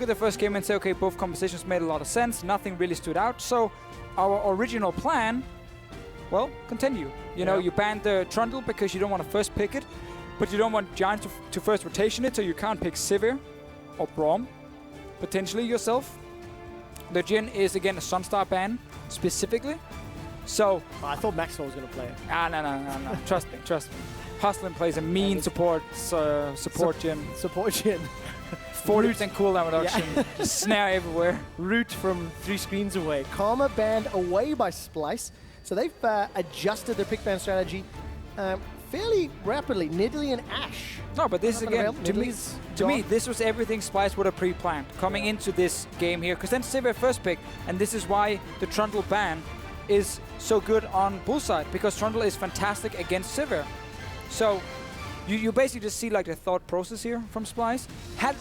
at the first game and say, okay, both compositions made a lot of sense. Nothing really stood out. So our original plan, well, continue. You know, you banned the Trundle because you don't want to first pick it, but you don't want Giants to first rotation it, so you can't pick Sivir or Braum, potentially yourself. The Jhin is, again, a SONSTAR ban, specifically. So... I thought Maxlore was going to play it. No. Trust me. Hustlin plays a mean support Jhin. Support Jhin. 40% cooldown reduction. Just snare everywhere. Root from 3 screens away. Karma banned away by Splyce. So they've adjusted their pick ban strategy fairly rapidly. Nidalee and Ashe. No, but this again, to me, this was everything Splyce would have pre-planned coming into this game here. Because then Sivir first pick, and this is why the Trundle ban is so good on Bullside, because Trundle is fantastic against Sivir. So you basically just see like the thought process here from Splyce. Had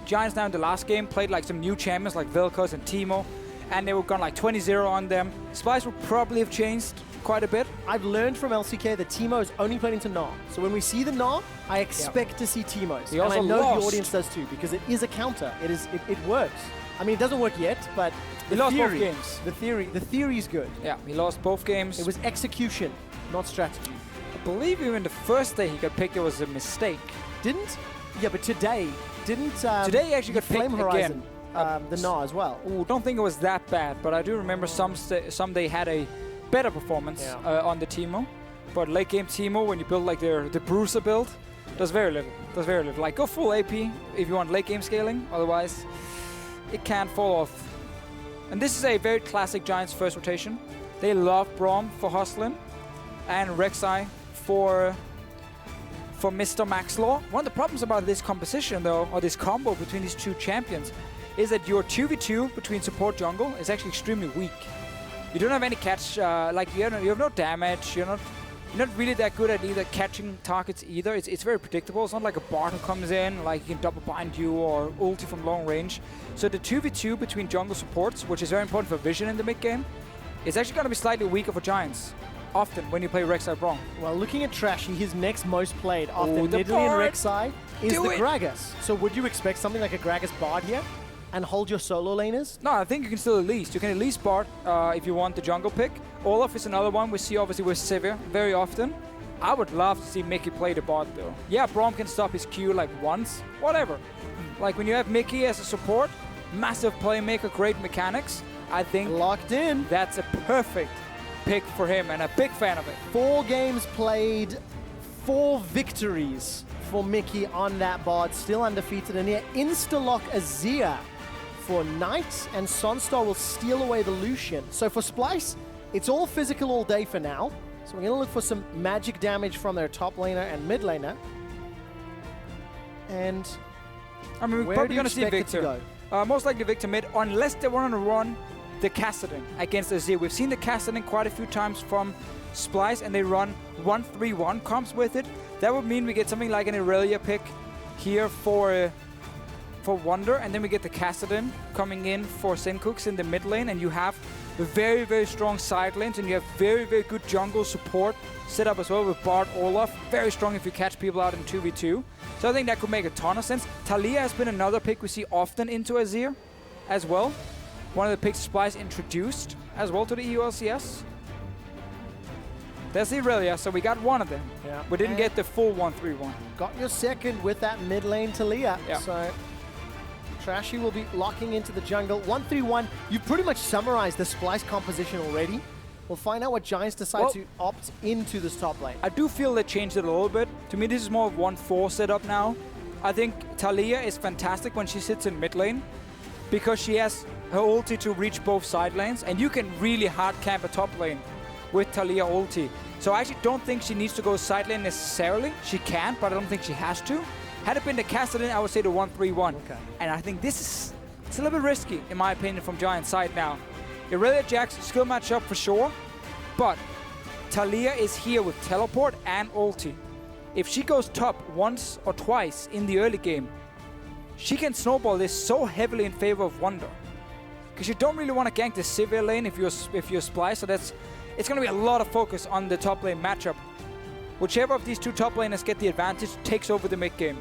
Giants now in the last game played like some new champions like Vel'Koz and Teemo, and they were gone like 20-0 on them, Splyce would probably have changed quite a bit. I've learned from LCK that Teemo is only played into Gnar. So when we see the Gnar, I expect to see Teemos. And I know the audience does too, because it is a counter. It works. I mean, it doesn't work yet, but he lost both games. The theory is good. Yeah, he lost both games. It was execution, not strategy. I believe even the first day he got picked, it was a mistake. Didn't? Yeah, but today, didn't... today he actually got Flame picked Horizon, again. The Gnar as well. Ooh, don't think it was that bad, but I do remember some day had a better performance on the Teemo. But late game Teemo, when you build like the Bruiser build, does very little. Like, go full AP if you want late game scaling, otherwise it can fall off. And this is a very classic Giants first rotation. They love Braum for Hustlin and Rek'Sai for Mr. Maxlore. One of the problems about this composition, though, or this combo between these two champions, is that your 2v2 between support jungle is actually extremely weak. You don't have any catch, like you have no damage. You're not really that good at either catching targets either. It's very predictable. It's not like a bot who comes in, like he can double bind you or ulti from long range. So the 2v2 between jungle supports, which is very important for vision in the mid game, is actually going to be slightly weaker for Giants. Often when you play Rek'Sai Braum. Well, looking at Trashy, his next most played after Nidalee and Rek'Sai is the Gragas. So would you expect something like a Gragas Bard here and hold your solo laners? No, I think you can still at least. You can at least Bard if you want the jungle pick. Olaf is another one we see obviously with Sivir very often. I would love to see Mikyx play the bot though. Yeah, Braum can stop his Q like once, whatever. Like when you have Mikyx as a support, massive playmaker, great mechanics, I think locked in. That's a perfect pick for him, and a big fan of it. 4 games played, 4 victories for Mikyx on that Bard, still undefeated, and here insta-lock Azir for Knight, and SONSTAR will steal away the Lucian. So for Splyce, it's all physical all day for now. So we're going to look for some magic damage from their top laner and mid laner. And I mean, we're probably going to see Victor. Most likely Victor mid, unless they want to run the Kassadin against Azir. We've seen the Kassadin quite a few times from Splyce, and they run 1-3-1 comps with it. That would mean we get something like an Irelia pick here for Wunder, and then we get the Kassadin coming in for Sencux in the mid lane, and you have very, very strong side lanes, and you have very, very good jungle support set up as well with Bard, Olaf. Very strong if you catch people out in 2v2. So I think that could make a ton of sense. Taliyah has been another pick we see often into Azir as well. One of the picks Splyce introduced as well to the EU LCS. That's the Irelia, so we got one of them. Yeah. We didn't get the full 1-3-1. Got your second with that mid lane Taliyah. Yeah. So Trashy will be locking into the jungle. 1-3-1. You've pretty much summarized the Splyce composition already. We'll find out what Giants decide to opt into this top lane. I do feel they changed it a little bit. To me, this is more of 1-4 setup now. I think Taliyah is fantastic when she sits in mid lane, because she has her ulti to reach both side lanes, and you can really hard camp a top lane with Taliyah ulti. So I actually don't think she needs to go side lane necessarily. She can, but I don't think she has to. Had it been the Kassadin, I would say the 1-3-1. Okay. And I think it's a little bit risky, in my opinion, from Giant's side now. Irelia Jax, skill matchup for sure, but Taliyah is here with teleport and ulti. If she goes top once or twice in the early game, she can snowball this so heavily in favor of Wunder. Because you don't really want to gank the Sivir lane if you're Splyce, so it's going to be a lot of focus on the top lane matchup. Whichever of these two top laners get the advantage takes over the mid game.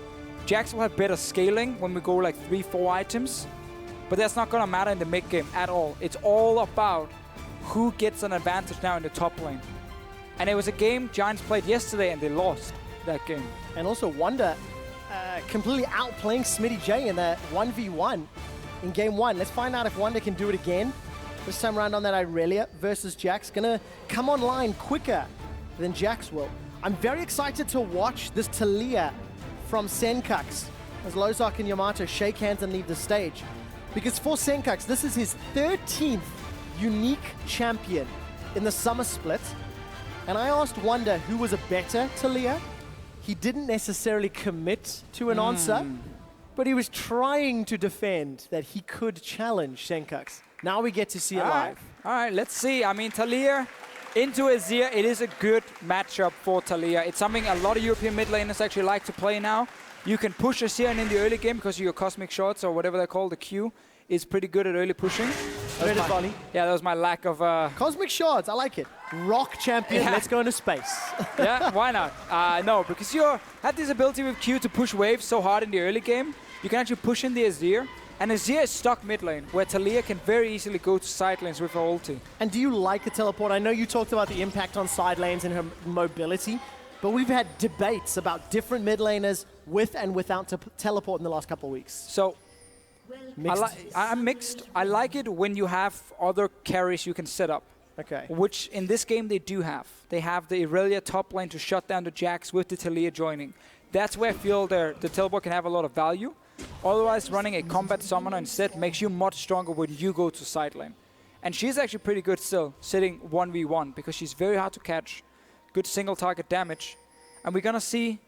Jax will have better scaling when we go like 3-4 items, But that's not going to matter in the mid game at all. It's all about who gets an advantage now in the top lane. And it was a game Giants played yesterday and they lost that game. And also Wunder completely outplaying SmittyJ in that 1v1 in game 1. Let's find out if Wunder can do it again. This time around on that Irelia versus Jax. Gonna come online quicker than Jax will. I'm very excited to watch this Taliyah from Sencux as Lozak and Yamato shake hands and leave the stage. Because for Sencux, this is his 13th unique champion in the summer split. And I asked Wunder who was a better Taliyah. He didn't necessarily commit to an answer, but he was trying to defend that he could challenge Sencux. Now we get to see it live. All right, let's see. I mean, Taliyah into Azir, it is a good matchup for Taliyah. It's something a lot of European mid laners actually like to play now. You can push Azir in the early game because your cosmic shots or whatever they're called, the Q, is pretty good at early pushing. Yeah, that was my lack of... Cosmic shots, I like it. Rock champion, let's go into space. Yeah, why not? No, because you have this ability with Q to push waves so hard in the early game. You can actually push in the Azir. And Azir is stuck mid lane, where Taliyah can very easily go to side lanes with her ulti. And do you like the teleport? I know you talked about the impact on side lanes and her mobility, but we've had debates about different mid laners with and without teleport in the last couple of weeks. So, mixed. I'm mixed. I like it when you have other carries you can set up. Okay. Which in this game they do have. They have the Irelia top lane to shut down the Jax with the Taliyah joining. That's where I feel the teleport can have a lot of value. Otherwise, running a combat summoner instead makes you much stronger when you go to side lane. And she's actually pretty good still, sitting 1v1, because she's very hard to catch, good single target damage. And we're going to see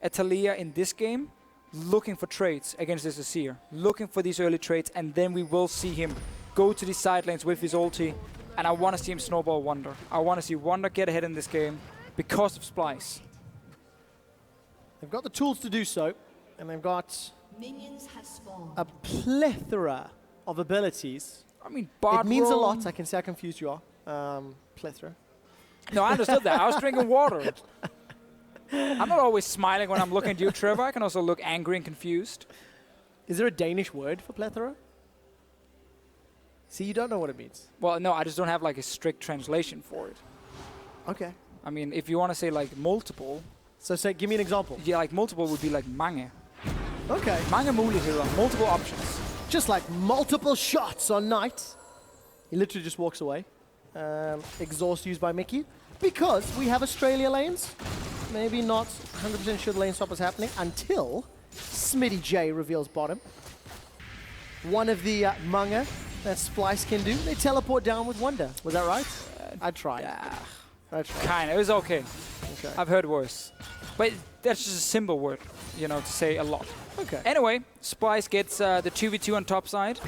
a Taliyah in this game looking for trades against this Azir, looking for these early trades, and then we will see him go to these side lanes with his ulti. And I want to see him snowball Wunder. I want to see Wunder get ahead in this game because of Splyce. They've got the tools to do so, and they've got... Minions have spawned. A plethora of abilities. I mean, it means a lot. I can see how confused you are. Plethora. No, I understood that. I was drinking water. I'm not always smiling when I'm looking at you, Trevor. I can also look angry and confused. Is there a Danish word for plethora? See, you don't know what it means. Well, no, I just don't have like a strict translation for it. Okay. I mean, if you want to say like multiple. So say, give me an example. Yeah, like multiple would be like mange. Okay. Mange muligheder, multiple options. Just like multiple shots on Knight. He literally just walks away. Exhaust used by Mikyx. Because we have Australia lanes. Maybe not 100% sure the lane swap is happening until SmittyJ reveals bottom. One of the Mange that Splyce can do, they teleport down with Wunder. Was that right? I tried. Yeah. I tried. Kind of. It was okay. Okay. I've heard worse. But that's just a simple word, you know, to say a lot. Okay. Anyway, Splyce gets the 2v2 on top side.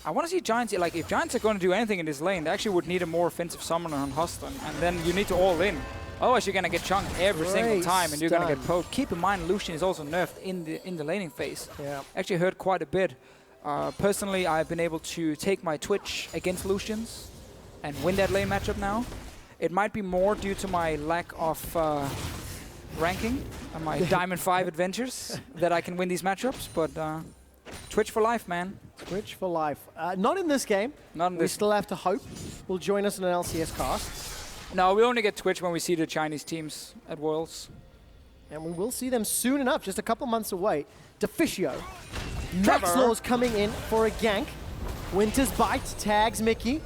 I want to see Giants, like, if Giants are going to do anything in this lane, they actually would need a more offensive summoner on Hustlin. And then you need to all in. Otherwise, you're going to get chunked every single time, and you're going to get poked. Keep in mind, Lucian is also nerfed in the laning phase. Yeah. Actually heard quite a bit. Personally, I've been able to take my Twitch against Lucians and win that lane matchup now. It might be more due to my lack of ranking and my Diamond 5 adventures that I can win these matchups, but Twitch for life, man. Twitch for life. Not in this game. Not in we this. still have to hope. Will join us in an LCS cast. No, we only get Twitch when we see the Chinese teams at Worlds. And we will see them soon enough, just a couple months away. Deficio. Maxlore's coming in for a gank. Winter's Bite tags Mikyx.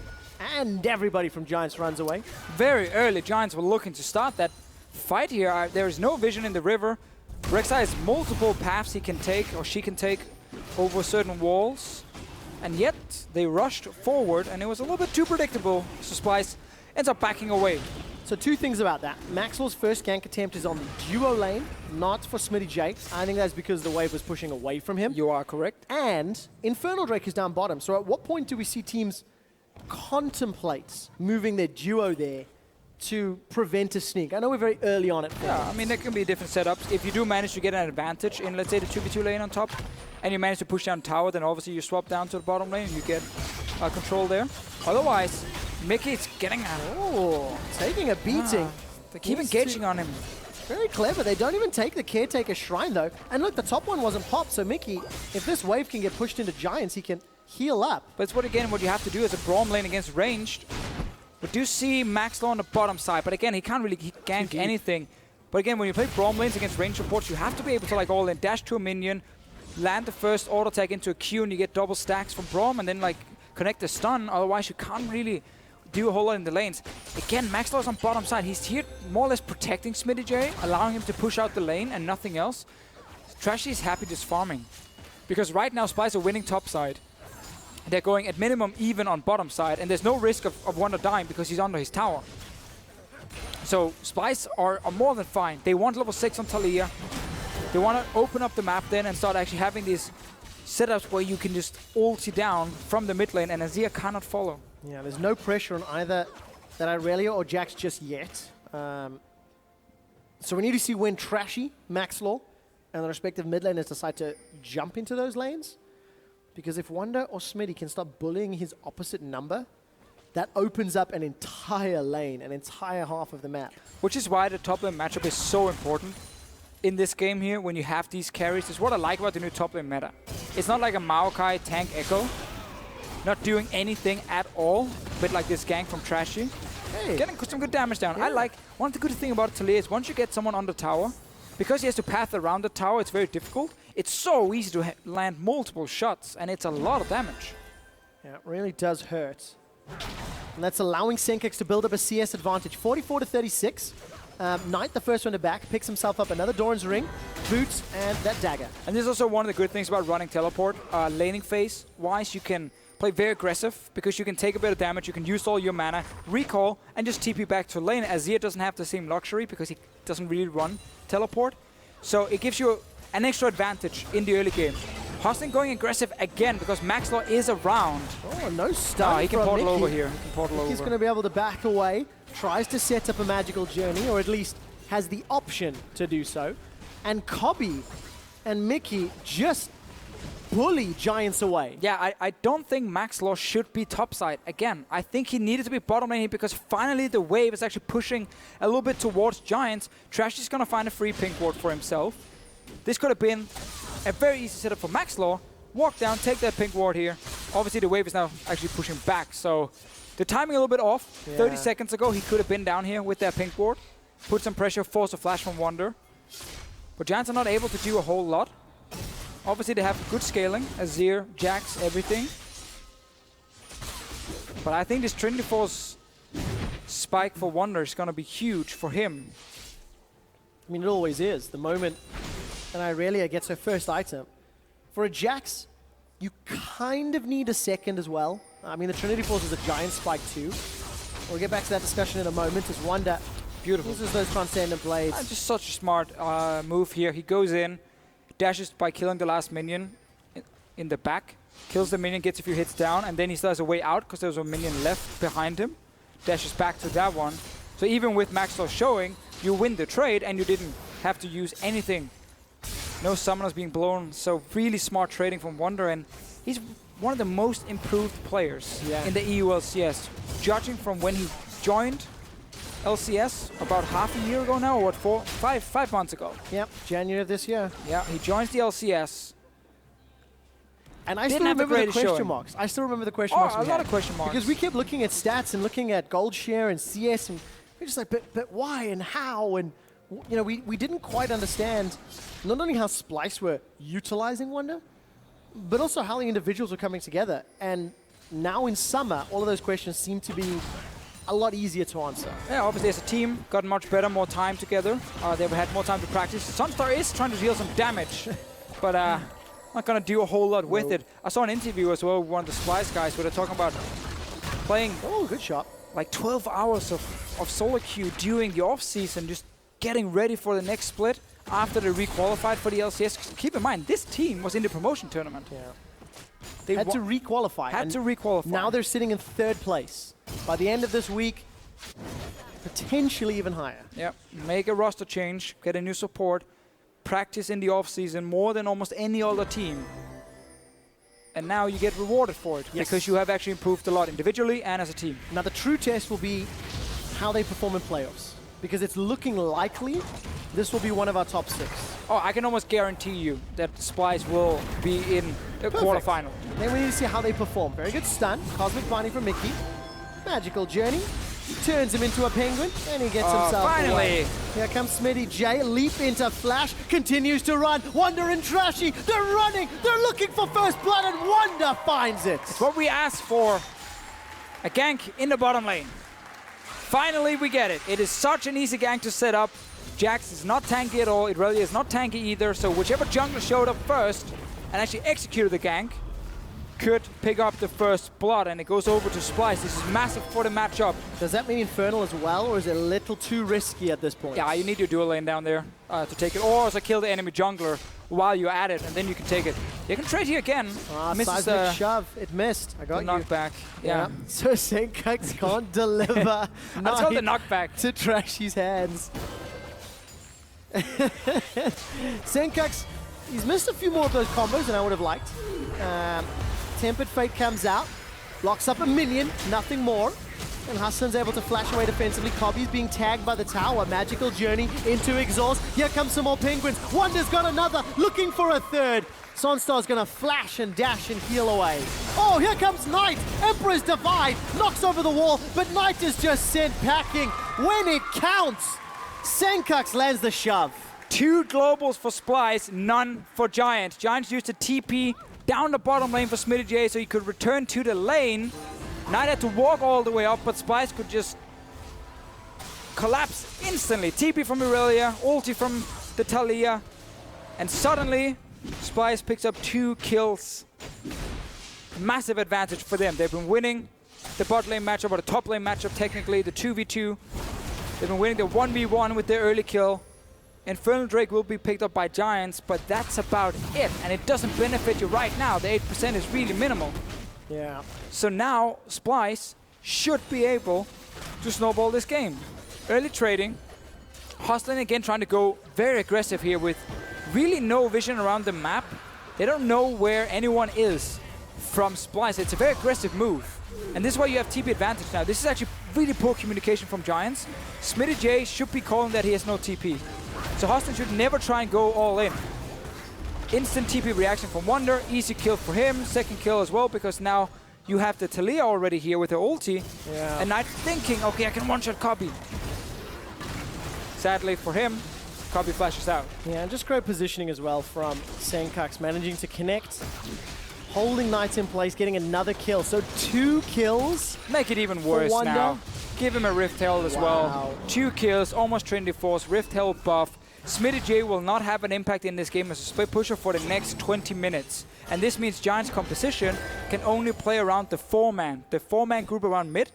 And everybody from Giants runs away. Very early, Giants were looking to start that fight here. There is no vision in the river. Rek'Sai has multiple paths he can take, or she can take, over certain walls. And yet, they rushed forward, and it was a little bit too predictable. So Splyce ends up backing away. So two things about that. Maxlore's first gank attempt is on the duo lane, not for SmittyJ. I think that's because the wave was pushing away from him. You are correct. And Infernal Drake is down bottom. So at what point do we see teams contemplate moving their duo there to prevent a sneak? I know we're very early on it. Yeah, I mean, there can be different setups. If you do manage to get an advantage in, let's say, the 2v2 lane on top, and you manage to push down tower, then obviously you swap down to the bottom lane and you get control there. Otherwise, Mikyx getting taking a beating. They keep engaging on him. Very clever. They don't even take the Caretaker Shrine, though. And look, the top one wasn't popped, so Mikyx, if this wave can get pushed into Giants, he can heal up. But it's what you have to do as a Braum lane against ranged. We do see Maxlore on the bottom side, but again, he can't really gank anything. But again, when you play Braum lanes against ranged supports, you have to be able to like all in, dash to a minion, land the first auto tag into a Q, and you get double stacks from Braum, and then like connect the stun. Otherwise, you can't really do a whole lot in the lanes. Again, Maxlore's on bottom side. He's here more or less protecting SmittyJ, allowing him to push out the lane and nothing else. Trashy is happy just farming. Because right now, Splyce are winning top side. They're going at minimum even on bottom side, and there's no risk of Wunder dying because he's under his tower. So Splyce are more than fine. They want level 6 on Taliyah. They want to open up the map then and start actually having these setups where you can just ulti down from the mid lane, and Azir cannot follow. Yeah, there's no pressure on either that Irelia or Jax just yet. So we need to see when Trashy, Maxlore, and the respective mid laners decide to jump into those lanes. Because if Wunder or Smitty can start bullying his opposite number, that opens up an entire lane, an entire half of the map. Which is why the top lane matchup is so important in this game here when you have these carries. It's what I like about the new top lane meta. It's not like a Maokai tank Echo, not doing anything at all, but like this gank from Trashy. Hey. Getting some good damage down. Yeah. One of the good things about Taliyah is once you get someone on the tower, because he has to path around the tower, it's very difficult. It's so easy to land multiple shots, and it's a lot of damage. Yeah, it really does hurt. And that's allowing Sencux to build up a CS advantage. 44 to 36. Knight, the first one to back, picks himself up another Doran's Ring, boots, and that dagger. And this is also one of the good things about running teleport. Laning phase-wise, you can play very aggressive because you can take a bit of damage, you can use all your mana, recall, and just TP back to lane. Azir doesn't have the same luxury because he doesn't really run teleport. So it gives you an extra advantage in the early game. Hustlin going aggressive again because Maxlore is around. Oh, no stun. He can portal over here. He can portal over. He's going to be able to back away, tries to set up a magical journey, or at least has the option to do so. And Kobbe and Mikyx just bully Giants away. Yeah, I don't think Maxlore should be topside. Again, I think he needed to be bottom lane here because finally the wave is actually pushing a little bit towards Giants. Trashy's going to find a free pink ward for himself. This could have been a very easy setup for Maxlore. Walk down, take that pink ward here. Obviously the wave is now actually pushing back, so the timing a little bit off. Yeah. 30 seconds ago he could have been down here with that pink ward. Put some pressure, force a flash from Wunder. But Giants are not able to do a whole lot. Obviously they have good scaling, Azir, Jax, everything. But I think this Trinity Force spike for Wunder is going to be huge for him. I mean, it always is. The moment that Irelia gets her first item. For a Jax, you kind of need a second as well. I mean, the Trinity Force is a giant spike too. We'll get back to that discussion in a moment as Wunder uses those Transcendent Blades. Just such a smart move here. He goes in, dashes by killing the last minion in the back, kills the minion, gets a few hits down, and then he still has a way out because there's a minion left behind him. Dashes back to that one. So even with Maxlore showing, you win the trade and you didn't have to use anything. No summoners being blown, so really smart trading from Wunder, and he's one of the most improved players in the EU LCS. Judging from when he joined LCS about half a year ago now, or what, 5 months ago. Yep, January of this year. Yeah, he joins the LCS. And I still remember the question marks. I still remember the question marks. A lot of question marks. Because we kept looking at stats and looking at gold share and CS, and we're just like, but why and how? And you know, we didn't quite understand not only how Splyce were utilizing Wunder, but also how the individuals were coming together. And now in summer, all of those questions seem to be a lot easier to answer. Yeah, obviously as a team, got much better, more time together. They've had more time to practice. SONSTAR is trying to deal some damage, but not going to do a whole lot with it. I saw an interview as well with one of the Splyce guys where they're talking about playing good shot. Like 12 hours of solo queue during the off-season, just getting ready for the next split after they re-qualified for the LCS. Keep in mind, this team was in the promotion tournament. Yeah. They had to re-qualify. Now they're sitting in 3rd place. By the end of this week, potentially even higher. Yep. Make a roster change, get a new support, practice in the off-season more than almost any other team. And now you get rewarded for it because you have actually improved a lot individually and as a team. Now the true test will be how they perform in playoffs, because it's looking likely this will be one of our top 6. Oh, I can almost guarantee you that Splyce will be in the quarterfinal. Then we need to see how they perform. Very good stun. Cosmic Binding from Mikyx. Magical Journey. Turns him into a penguin, and he gets himself finally away. Here comes SmittyJ, leap into Flash, continues to run. Wunder and Trashy, they're running, they're looking for first blood, and Wunder finds it. It's what we asked for, a gank in the bottom lane. Finally, we get it. It is such an easy gank to set up. Jax is not tanky at all, Irelia is not tanky either, so whichever jungler showed up first and actually executed the gank could pick up the first blood, and it goes over to Splyce. This is massive for the matchup. Does that mean Infernal as well, or is it a little too risky at this point? Yeah, you need your dual lane down there to take it, or also kill the enemy jungler while you're at it, and then you can take it. You can trade here again. Misses the shove. It missed. I got you. Knockback. Yeah. So Sencux can't deliver. That's called the knockback. To Trashy's hands. Sencux, he's missed a few more of those combos than I would have liked. Tempered Fate comes out, locks up a minion, nothing more. And Hustlin's able to flash away defensively. Kobbe's being tagged by the tower. Magical Journey into Exhaust. Here comes some more penguins. Wunder's got another, looking for a third. SONSTAR's gonna flash and dash and heal away. Oh, here comes Knight. Emperor's Divide knocks over the wall, but Knight is just sent packing when it counts. Sencux lands the shove. 2 globals for Splyce, none for Giant. Giants used a TP down the bottom lane for SmittyJ so he could return to the lane. Knight had to walk all the way up, but Splyce could just collapse instantly. TP from Irelia, ulti from the Taliyah, and suddenly Splyce picks up 2 kills. Massive advantage for them. They've been winning the bot lane matchup, or the top lane matchup technically, the 2v2. They've been winning the 1v1 with their early kill. Infernal Drake will be picked up by Giants, but that's about it. And it doesn't benefit you right now. The 8% is really minimal. Yeah. So now Splyce should be able to snowball this game. Early trading. Hustlin again trying to go very aggressive here with really no vision around the map. They don't know where anyone is from Splyce. It's a very aggressive move. And this is why you have TP advantage now. This is actually really poor communication from Giants. SmittyJ should be calling that he has no TP. So Hustlin should never try and go all in. Instant TP reaction from Wunder, easy kill for him, second kill as well, because now you have the Taliyah already here with her ulti. Yeah. And Knight thinking, okay, I can one-shot Kobbe. Sadly for him, Kobbe flashes out. Yeah, and just great positioning as well from Sencux, managing to connect, holding Knight in place, getting another kill. So 2 kills. Make it even worse now. Give him a Rift Herald as well. 2 kills, almost Trinity Force, Rift Herald buff. SmittyJ will not have an impact in this game as a split pusher for the next 20 minutes. And this means Giants' composition can only play around the 4-man. The 4-man group around mid.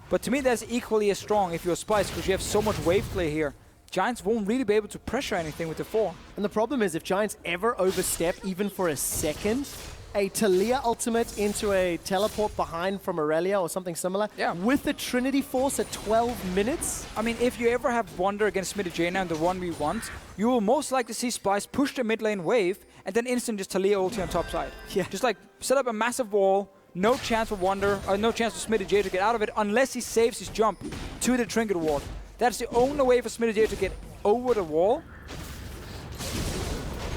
But to me, that's equally as strong if you're Splyce, because you have so much wave play here. Giants won't really be able to pressure anything with the 4. And the problem is, if Giants ever overstep, even for a second, a Taliyah ultimate into a teleport behind from Irelia or something similar, with the Trinity Force at 12 minutes. I mean, if you ever have Wunder against SmittyJ now in the 1v1s, you will most likely see Splyce push the mid lane wave and then instant just Taliyah ulti on top side. Yeah. Just like set up a massive wall, no chance for Wunder, or no chance for SmittyJ to get out of it unless he saves his jump to the trinket ward. That's the only way for SmittyJ to get over the wall.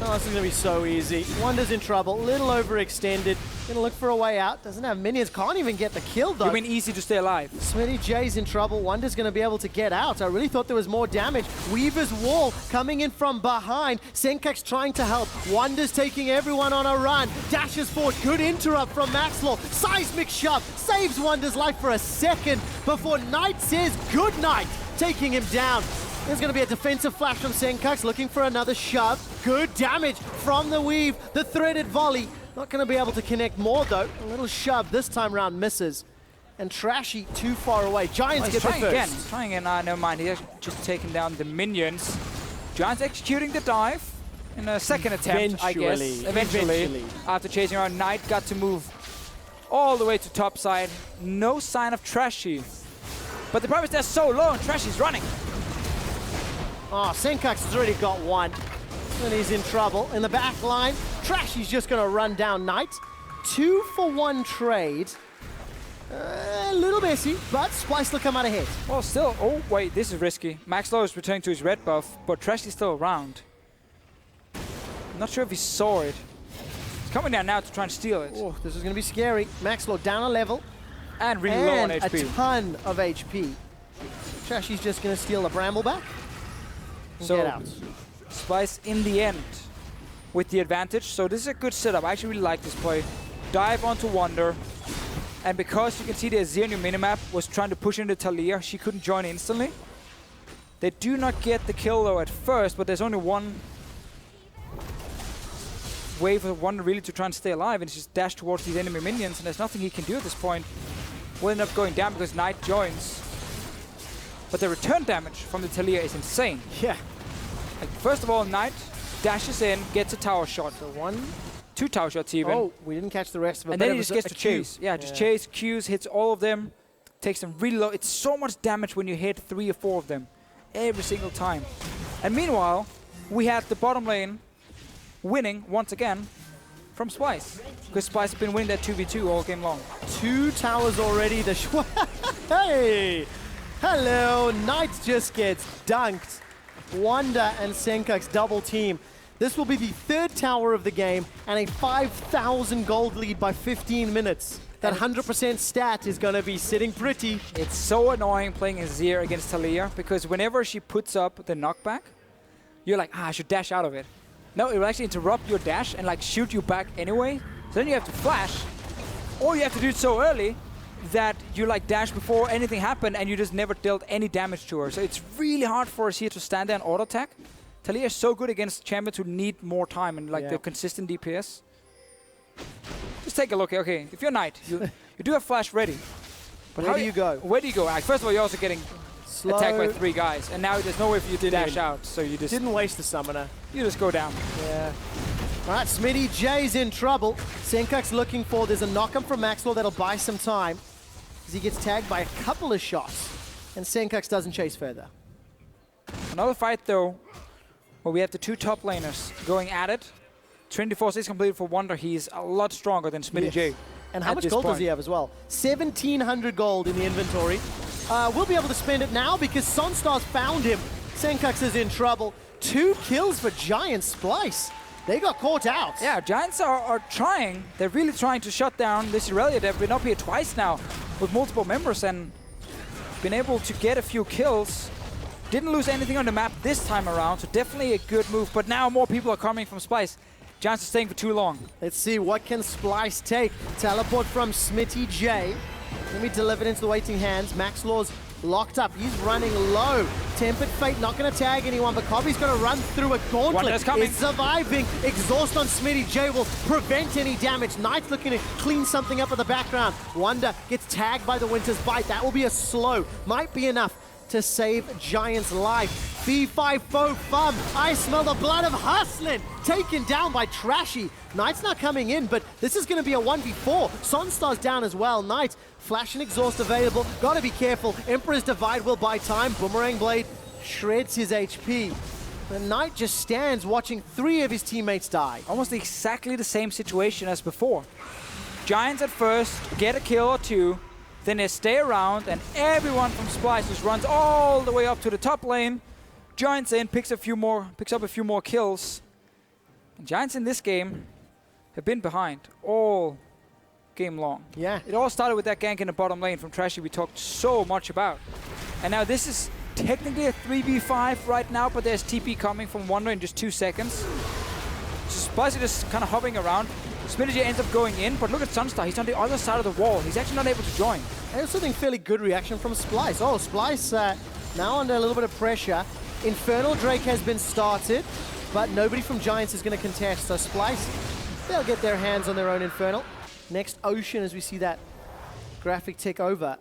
Oh, this is going to be so easy. Wunder's in trouble, little overextended. Going to look for a way out. Doesn't have minions, can't even get the kill though. You mean easy to stay alive. SmittyJ's in trouble. Wunder's going to be able to get out. I really thought there was more damage. Weaver's wall coming in from behind. Sencux trying to help. Wunder's taking everyone on a run. Dashes forward. Good interrupt from Maxlore. Seismic shove. Saves Wunder's life for a second before Knight says goodnight, taking him down. There's going to be a defensive flash from Sencux, looking for another shove. Good damage from the weave. The threaded volley. Not going to be able to connect more, though. A little shove this time round misses. And Trashy too far away. Giants get the first. Again. He's trying again. Never mind. He's just taking down the minions. Giants executing the dive in a second attempt, I guess. Eventually. After chasing around, Knight got to move all the way to top side. No sign of Trashy. But the problem is they're so low and Trashy's running. Oh, Sencux has already got one. And he's in trouble. In the back line, Trashy's just going to run down Knight. 2-for-1 trade. A little messy, but Splyce will come out ahead. Well, still, oh wait, this is risky. Maxlore is returning to his red buff, but Trashy's still around. I'm not sure if he saw it. He's coming down now to try and steal it. Oh, this is going to be scary. Maxlore down a level. And really low on HP. A ton of HP. Trashy's just going to steal the Bramble back and so get out. Splyce in the end with the advantage. So this is a good setup. I actually really like this play. Dive onto Wunder. And because you can see the Azir new minimap was trying to push into Taliyah, she couldn't join instantly. They do not get the kill though at first, but there's only one way for Wunder really to try and stay alive, and it's just dash towards these enemy minions, and there's nothing he can do at this point. Will end up going down because Knight joins. But the return damage from the Taliyah is insane. Yeah. Like, first of all, Knight dashes in, gets a tower shot. So 1, 2 tower shots even. Oh, we didn't catch the rest of it. And then he just gets to chase. Yeah, just chase, Qs, hits all of them, takes them really low. It's so much damage when you hit 3 or 4 of them every single time. And meanwhile, we had the bottom lane winning once again from Splyce, because Splyce has been winning that 2v2 all game long. 2 towers already. Hey! Hello! Knight just gets dunked. Wunder and Sencux double team. This will be the 3rd tower of the game and a 5,000 gold lead by 15 minutes. That 100% stat is going to be sitting pretty. It's so annoying playing Azir against Taliyah, because whenever she puts up the knockback, you're like, I should dash out of it. No, it will actually interrupt your dash and like shoot you back anyway. So then you have to flash, or you have to do it so early that you like dash before anything happened and you just never dealt any damage to her. So it's really hard for Azir to stand there and auto attack. Taliyah is so good against champions who need more time and like the consistent DPS. Just take a look. Okay, if you're Knight, you do have flash ready. But where do you go? Where do you go? First of all, you're also getting attacked by 3 guys, and now there's no way for you to dash out. So you just didn't waste the summoner. You just go down. Yeah. All right, SmittyJ's in trouble. Sencux looking for. There's a knock-on from Maxlore that'll buy some time, because he gets tagged by a couple of shots, and Sencux doesn't chase further. Another fight though, where we have the 2 top laners going at it. 24 is completed for Wunder. He's a lot stronger than SmittyJ. Yes. And how much gold does he have as well? 1,700 gold in the inventory. We'll be able to spend it now because SONSTAR's found him. Sencux is in trouble. 2 kills for Giant Splyce. They got caught out. Yeah, Giants are trying. They're really trying to shut down this Irelia. They've been up here twice now with multiple members and been able to get a few kills. Didn't lose anything on the map this time around, so definitely a good move. But now more people are coming from Splyce. Giants are staying for too long. Let's see, what can Splyce take? Teleport from SmittyJ. Let me deliver it into the waiting hands. Maxlore's locked up. He's running low. Tempered Fate not going to tag anyone, but Kobbe's going to run through a gauntlet. It's surviving. Exhaust on SmittyJ will prevent any damage. Knight's looking to clean something up in the background. Wunder gets tagged by the Winter's Bite. That will be a slow. Might be enough to save Giant's life. B5 Faux Fum. I smell the blood of Hustlin. Taken down by Trashy. Knight's not coming in, but this is going to be a 1v4. SONSTAR's down as well. Knight, Flash and Exhaust available. Got to be careful. Emperor's Divide will buy time. Boomerang Blade shreds his HP. The Knight just stands watching 3 of his teammates die. Almost exactly the same situation as before. Giants at first get a kill or 2. Then they stay around, and everyone from Splyce just runs all the way up to the top lane. Giants in, picks up a few more kills. And Giants in this game have been behind all game long. Yeah. It all started with that gank in the bottom lane from Trashy we talked so much about. And now this is technically a 3v5 right now, but there's TP coming from Wunder in just 2 seconds. So Splyce is just kind of hovering around. SmittyJ ends up going in, but look at SONSTAR. He's on the other side of the wall. He's actually not able to join. I also think fairly good reaction from Splyce. Oh, Splyce now under a little bit of pressure. Infernal Drake has been started, but nobody from Giants is going to contest. So Splyce, they'll get their hands on their own Infernal. Next Ocean as we see that graphic tick over.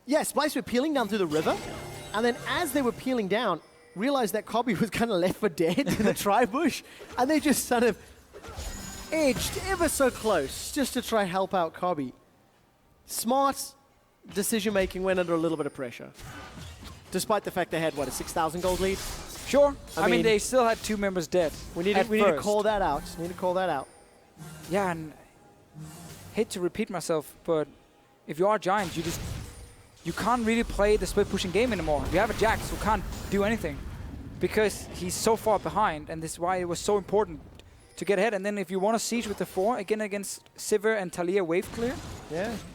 Yeah, Splyce were peeling down through the river, and then as they were peeling down, realized that Kobbe was kind of left for dead in the tri-bush, and they just sort of edged ever so close just to try help out Kobbe. Smart decision-making went under a little bit of pressure. Despite the fact they had, what, a 6,000 gold lead? Sure. I mean, they still had 2 members dead. We need to call that out. We need to call that out. Yeah, and hate to repeat myself, but if you are Giants, you can't really play the split pushing game anymore. You have a Jax who can't do anything because he's so far behind, and this is why it was so important to get ahead. And then if you want to siege with the 4 again against Sivir and Taliyah wave clear,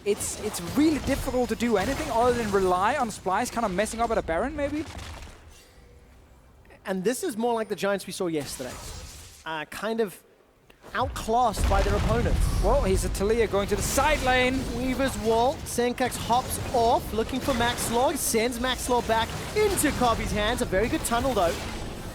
it's really difficult to do anything other than rely on Splyce kind of messing up at a Baron maybe. And this is more like the Giants we saw yesterday, kind of outclassed by their opponents. Well, he's a Taliyah going to the side lane. Weaver's wall. Sencux hops off, looking for Maxlore. Sends Maxlore back into Kobbe's hands. A very good tunnel, though,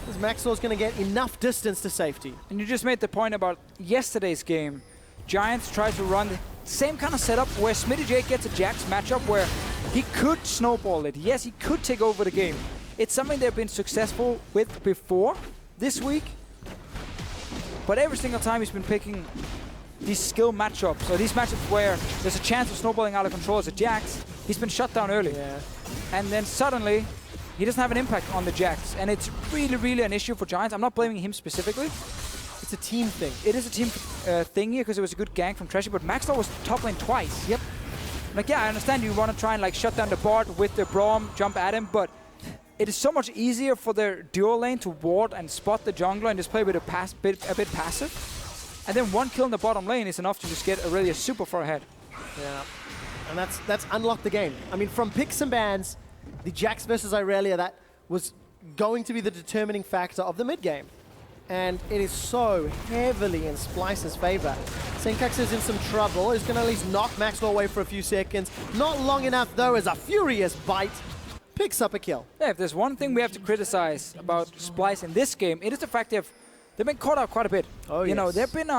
as Maxlore's going to get enough distance to safety. And you just made the point about yesterday's game. Giants tried to run the same kind of setup where SmittyJ gets a Jax matchup where he could snowball it. Yes, he could take over the game. It's something they've been successful with before this week. But every single time he's been picking these skill matchups, or these matchups where there's a chance of snowballing out of control as a Jax, he's been shut down early. Yeah. And then suddenly, he doesn't have an impact on the Jax. And it's really, really an issue for Giants. I'm not blaming him specifically. It's a team thing. It is a team thing here because it was a good gank from Trashy, but Maxlore was top lane twice. Yep. Like, yeah, I understand you want to try and like shut down the bot with the Braum, jump at him, but it is so much easier for their dual lane to ward and spot the jungler and just play a bit passive. And then one kill in the bottom lane is enough to just get Irelia super far ahead. Yeah, and that's unlocked the game. I mean, from picks and bans, the Jax versus Irelia, that was going to be the determining factor of the mid game. And it is so heavily in Splyce's favor. Sencux is in some trouble. He's going to at least knock Maxlore away for a few seconds. Not long enough, though, as a furious bite picks up a kill. Yeah, if there's one thing we have to criticize about Splyce in this game, it is the fact they've been caught out quite a bit. Oh, you know, they've been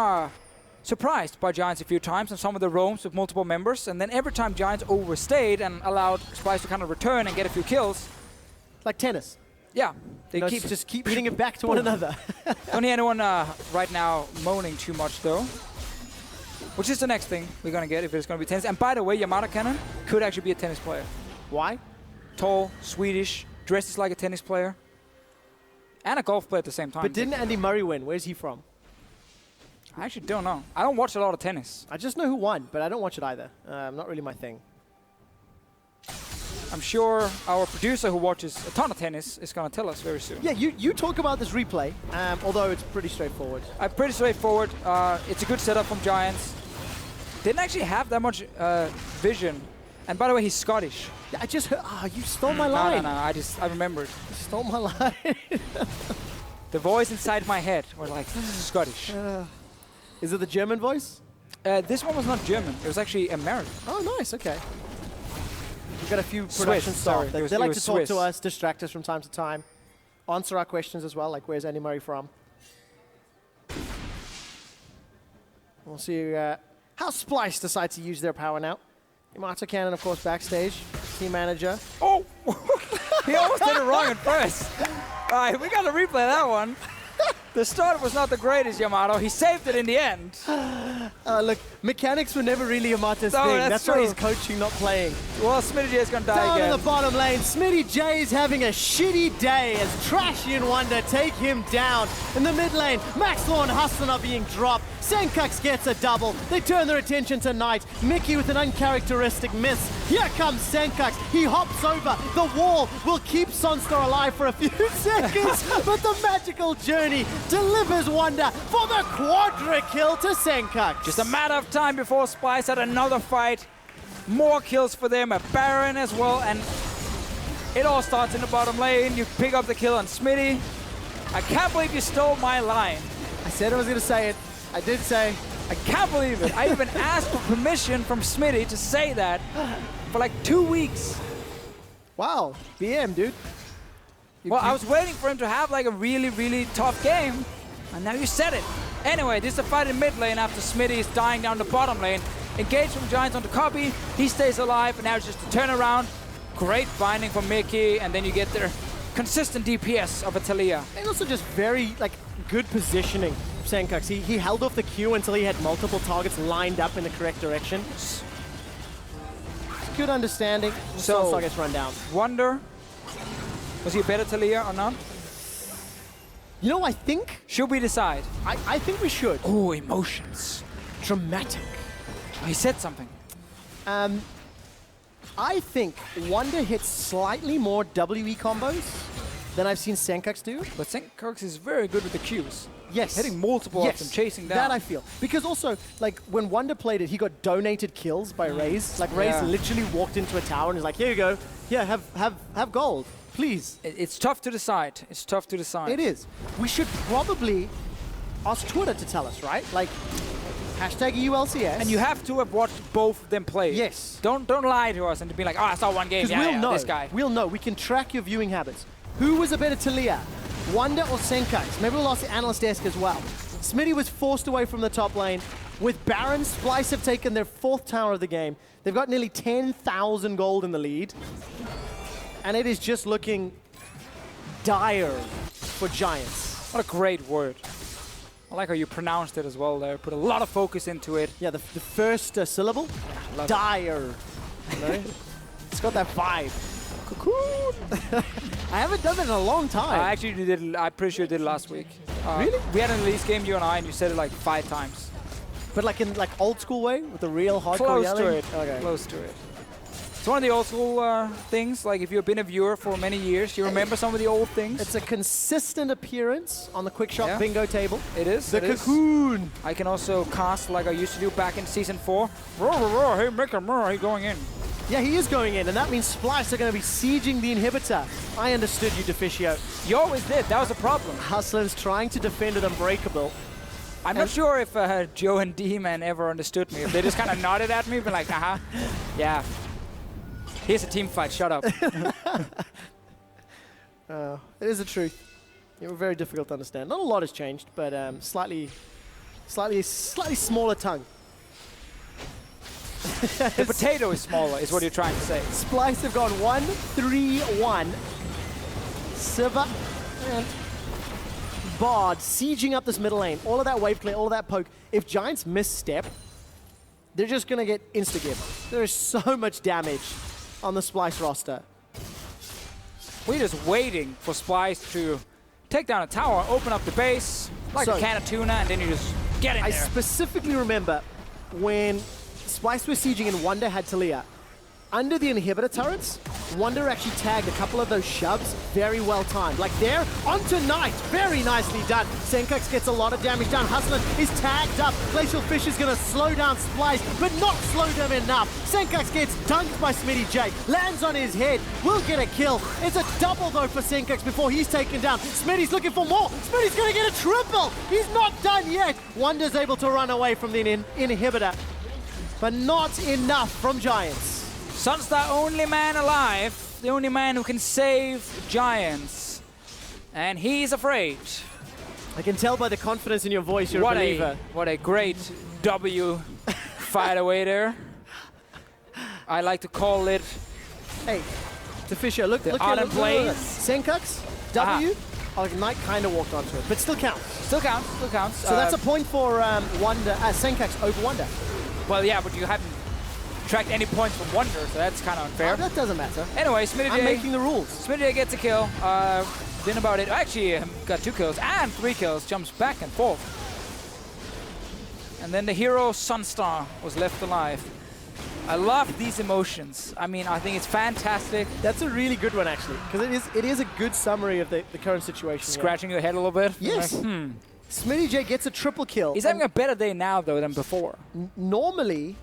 surprised by Giants a few times on some of the roams with multiple members, and then every time Giants overstayed and allowed Splyce to kind of return and get a few kills. Like tennis. Yeah, they just keep hitting it back to one another. Don't hear anyone right now moaning too much though. Which is the next thing we're gonna get if it's gonna be tennis. And by the way, Yamato Cannon could actually be a tennis player. Why? Tall, Swedish, dresses like a tennis player, and a golf player at the same time. But didn't Andy Murray win? Where's he from? I actually don't know. I don't watch a lot of tennis. I just know who won, but I don't watch it either. Not really my thing. I'm sure our producer who watches a ton of tennis is going to tell us very soon. Yeah, you talk about this replay, although it's pretty straightforward. Pretty straightforward. It's a good setup from Giants. Didn't actually have that much vision. And by the way, he's Scottish. Yeah, I just heard, you stole my line. No, I remembered. You stole my line. The voice inside my head was like, Scottish. Is it the German voice? This one was not German. It was actually American. Oh, nice. Okay. We've got a few production staff. They like to talk to us, distract us from time to time, answer our questions as well, like where's Andy Murray from? We'll see how Splyce decide to use their power now. Yamato Cannon, of course, backstage. Team manager. Oh! He almost did it wrong at first. All right, we got to replay that one. The start was not the greatest, Yamato. He saved it in the end. Look, mechanics were never really Yamato's thing. That's why he's coaching, not playing. Well, SmittyJ is going to die down again. Down in the bottom lane, SmittyJ is having a shitty day as Trashy and Wunder take him down. In the mid lane, Maxlore and Hustlin are being dropped. Sencux gets a double. They turn their attention to Knight. Mikyx with an uncharacteristic miss. Here comes Sencux. He hops over. The wall will keep SONSTAR alive for a few seconds, but the magical journey delivers Wunder for the quadra kill to Sencux. Just a matter of time before Splyce had another fight. More kills for them, a Baron as well, and it all starts in the bottom lane. You pick up the kill on Smitty. I can't believe you stole my line. I said I was going to say it. I did say. I can't believe it. I even asked for permission from Smitty to say that for like 2 weeks. Wow, BM, dude. Well, I was waiting for him to have like a really, really tough game, and now you said it. Anyway, this is a fight in mid lane after Smitty is dying down the bottom lane. Engaged from Giants onto Kobbe. He stays alive, and now it's just a turnaround. Great binding from Mikyx, and then you get their consistent DPS of a Taliyah. And also just very good positioning. Sencux. He held off the Q until he had multiple targets lined up in the correct direction. Good understanding. So SONSTAR gets run down. Wunder. Was he a better Taliyah or not? You know, I think... Should we decide? I think we should. Oh, emotions. Dramatic. Oh, he said something. I think Wunder hits slightly more WE combos than I've seen Sencux do. But Sencux is very good with the Qs. Yes. Hitting multiple of them, chasing down. That I feel. Because also, like, when Wunder played it, he got donated kills by Raze. Like, Raze literally walked into a tower and is like, here you go. Yeah, have gold, please. It's tough to decide. It's tough to decide. It is. We should probably ask Twitter to tell us, right? Like, hashtag EULCS. And you have to have watched both of them play. Yes. Don't lie to us and be like, oh, I saw one game. Because we'll know. This guy. We'll know. We can track your viewing habits. Who was a better Taliyah? Wunder or Sencux? Maybe we'll ask the analyst desk as well. Smitty was forced away from the top lane. With Baron, Splyce have taken their 4th tower of the game. They've got nearly 10,000 gold in the lead. And it is just looking dire for Giants. What a great word. I like how you pronounced it as well there. Put a lot of focus into it. Yeah, the first syllable. Yeah, dire. You know? It's got that vibe. Cocoon. I haven't done it in a long time. I actually did it. I'm pretty sure you did it last week. Really? We had an release game, you and I, and you said it like 5 times. But like in like old school way, with the real hardcore Close yelling? to it. Okay. Close to it. It's one of the old school things. Like if you've been a viewer for many years, you remember some of the old things. It's a consistent appearance on the QuickShot bingo table. It is. The cocoon. I can also cast like I used to do back in Season 4. Roar, roar, roar. Hey, Mikyx, he's going in. Yeah, he is going in, and that means Splyce are going to be sieging the inhibitor. I understood you, Deficio. You always did. That was a problem. Hustlin's trying to defend it unbreakable. I'm not sure if Joe and D-Man ever understood me. If they just kind of nodded at me, but like, yeah. Here's a team fight, shut up. It is the truth. They were very difficult to understand. Not a lot has changed, but slightly smaller tongue. The potato is smaller, is what you're trying to say. Splyce have gone 1-3-1. Sivir and Bard sieging up this middle lane. All of that wave clear, all of that poke. If Giants misstep, they're just going to get insta-give. There is so much damage on the Splyce roster. We're just waiting for Splyce to take down a tower, open up the base, like a can of tuna, and then you just get in there. I specifically remember when Splyce was sieging and Wunder had Taliyah. Under the inhibitor turrets, Wunder actually tagged a couple of those shoves very well timed. Like there, onto Knight, very nicely done. Sencux gets a lot of damage done. Hustlin is tagged up. Glacial Fish is going to slow down Splyce, but not slow them enough. Sencux gets dunked by SmittyJ, lands on his head, will get a kill. It's a double though for Sencux before he's taken down. Smitty's looking for more. Smitty's going to get a triple. He's not done yet. Wunder's able to run away from the inhibitor, but not enough from Giants. SONSTAR, only man alive, the only man who can save Giants. And he's afraid. I can tell by the confidence in your voice you're a believer. What a great W fight away there. I like to call it... Hey, Deficio, look at Blaze. Sencux, W. Knight kind of walked onto it, but still counts. Still counts, still counts. So that's a point for Sencux over Wunder. Well, yeah, but you haven't tracked any points from Wunder, so that's kind of unfair. That doesn't matter. Anyway, SmittyJ. I'm making the rules. SmittyJ gets a kill. Then about it. Actually, got 2 kills and 3 kills. Jumps back and forth. And then the hero SONSTAR was left alive. I love these emotions. I mean, I think it's fantastic. That's a really good one, actually, because it is a good summary of the current situation. Scratching your head a little bit. Yes. Like, SmittyJ gets a triple kill. He's having a better day now, though, than before. Normally,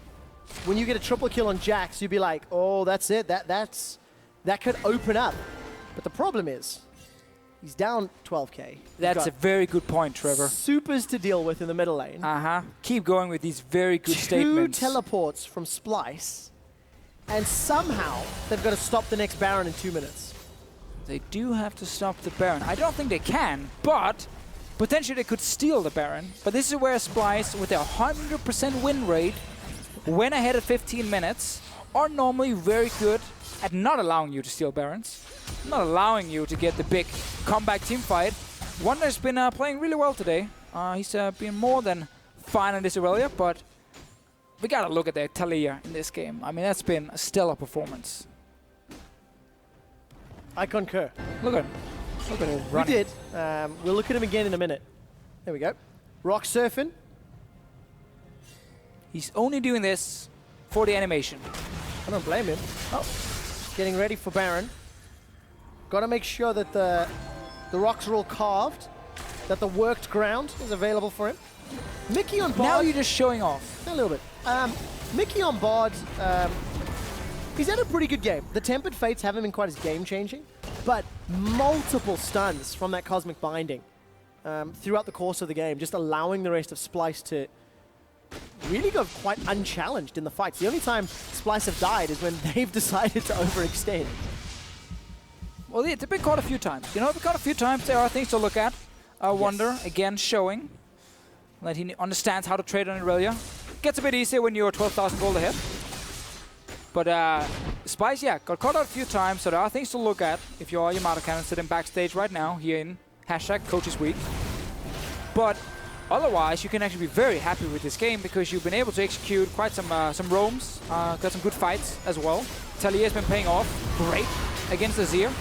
when you get a triple kill on Jax, you'd be like, oh, that's it. That could open up. But the problem is, he's down 12k. That's a very good point, Trevor. Supers to deal with in the middle lane. Keep going with these very good statements. 2 teleports from Splyce, and somehow they've got to stop the next Baron in 2 minutes. They do have to stop the Baron. I don't think they can, but potentially they could steal the Baron. But this is where Splyce, with a 100% win rate, when ahead of 15 minutes, are normally very good at not allowing you to steal Barons, not allowing you to get the big comeback team fight. Wunder's been playing really well today. He's been more than fine on this Irelia, but we gotta look at the Taliyah in this game. I mean, that's been a stellar performance. I concur. Look at him. Look at him running. We did. We'll look at him again in a minute. There we go. Rock surfing. He's only doing this for the animation. I don't blame him. Oh, getting ready for Baron. Got to make sure that the rocks are all carved, that the worked ground is available for him. Mikyx on board. Now you're just showing off. A little bit. Mikyx on board, he's had a pretty good game. The Tempered Fates haven't been quite as game-changing, but multiple stuns from that Cosmic Binding throughout the course of the game, just allowing the rest of Splyce to really go quite unchallenged in the fights. The only time Splyce have died is when they've decided to overextend. Well, they've been caught a few times. You know, they've been caught a few times. There are things to look at. Wunder, again, showing that he understands how to trade on Irelia. Gets a bit easier when you're 12,000 gold ahead. But Splyce, yeah, got caught out a few times, so there are things to look at if you are Yamato Cannon sitting backstage right now here in #CoachesWeek. But otherwise, you can actually be very happy with this game because you've been able to execute quite some roams, got some good fights as well. Taliyah has been paying off great against Azir.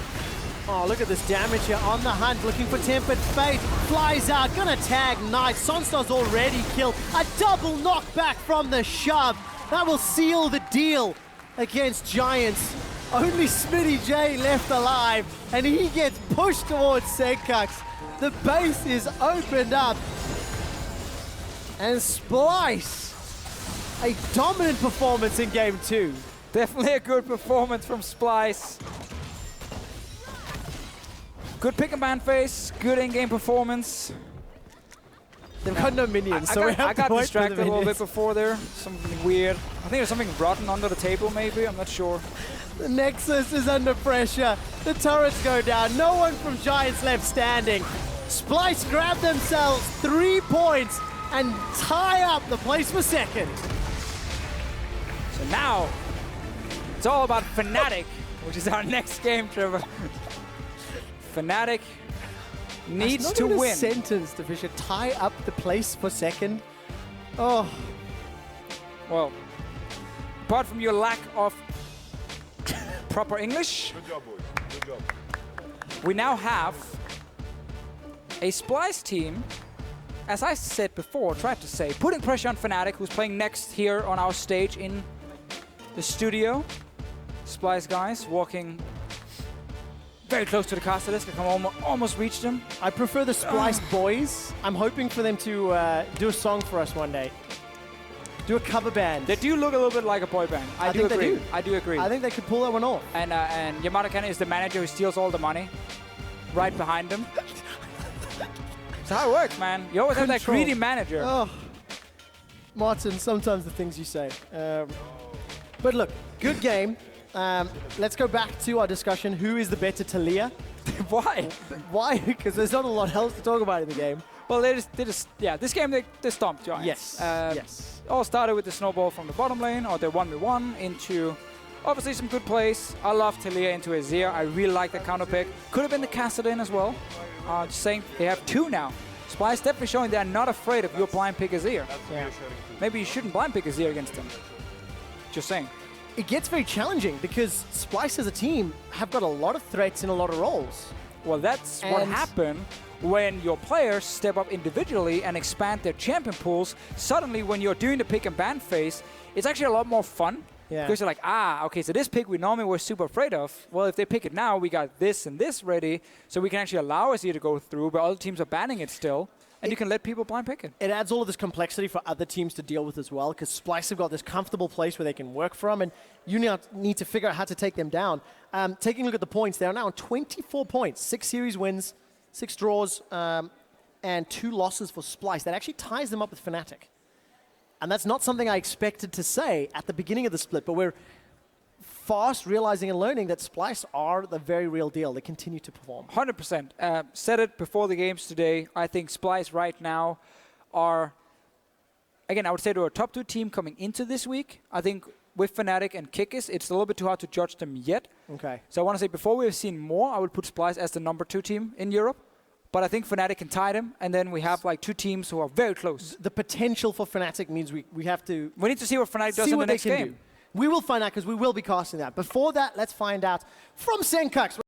Oh, look at this damage here on the hunt, looking for Tempered Fate. Flies out, gonna tag Knight. SONSTAR's already killed. A double knockback from the shove. That will seal the deal against Giants. Only SmittyJ left alive, and he gets pushed towards Sencux. The base is opened up. And Splyce, a dominant performance in game 2. Definitely a good performance from Splyce. Good pick and ban phase, good in-game performance. They've got no minions, so we have I got to wait distracted for the a little minions. bit before there. Something weird. I think there's something rotten under the table, maybe. I'm not sure. The Nexus is under pressure. The turrets go down. No one from Giants left standing. Splyce grab themselves 3 points and tie up the place for second. So now, it's all about Fnatic, which is our next game, Trevor. Fnatic needs to win. A sentence, Deficio. Tie up the place for second. Oh. Well, apart from your lack of proper English, Good job, boys. Good job. we now have a Splyce team, as I said before, tried to say, putting pressure on Fnatic, who's playing next here on our stage in the studio. Splyce guys walking very close to the caster disc. I can almost reach them. I prefer the Splyce boys. I'm hoping for them to do a song for us one day. Do a cover band. They do look a little bit like a boy band. I do think agree. they do. I do agree. I think they could pull that one off. And Yamato Cannon is the manager who steals all the money right behind them. That's how it works, man. You always have that Control. greedy manager. Oh, Martin, sometimes the things you say. But look, good game. Let's go back to our discussion. Who is the better Taliyah? Why? Why? Because there's not a lot else to talk about in the game. Well, they just yeah, this game they stomped Giants. Yes, yes. All started with the snowball from the bottom lane, or the 1v1 into obviously some good plays. I love Taliyah into Azir. I really like the counter pick. Could have been the Kassadin as well. Just saying, they have 2 now. Splyce definitely showing they're not afraid of your blind pick Azir. Yeah. Maybe you shouldn't blind pick Azir against them. Just saying. It gets very challenging because Splyce as a team have got a lot of threats in a lot of roles. Well, that's what happened when your players step up individually and expand their champion pools. Suddenly, when you're doing the pick and ban phase, it's actually a lot more fun. Yeah. Because you're like, okay, so this pick we normally were super afraid of. Well, if they pick it now, we got this and this ready, so we can actually allow Azir to go through, but other teams are banning it still, and you can let people blind pick it. It adds all of this complexity for other teams to deal with as well, because Splyce have got this comfortable place where they can work from, and you now need to figure out how to take them down. Taking a look at the points, they are now on 24 points, 6 series wins, 6 draws, and 2 losses for Splyce. That actually ties them up with Fnatic. And that's not something I expected to say at the beginning of the split, but we're fast realizing and learning that Splyce are the very real deal. They continue to perform. 100%. Said it before the games today. I think Splyce right now are, again, I would say they're a top 2 team coming into this week. I think with Fnatic and Mikyx, it's a little bit too hard to judge them yet. Okay. So I want to say before we've seen more, I would put Splyce as the number 2 team in Europe. But I think Fnatic can tie them, and then we have like 2 teams who are very close. The potential for Fnatic means we have to... We need to see what Fnatic does in the next game. We will find out because we will be casting that. Before that, let's find out from Sencux.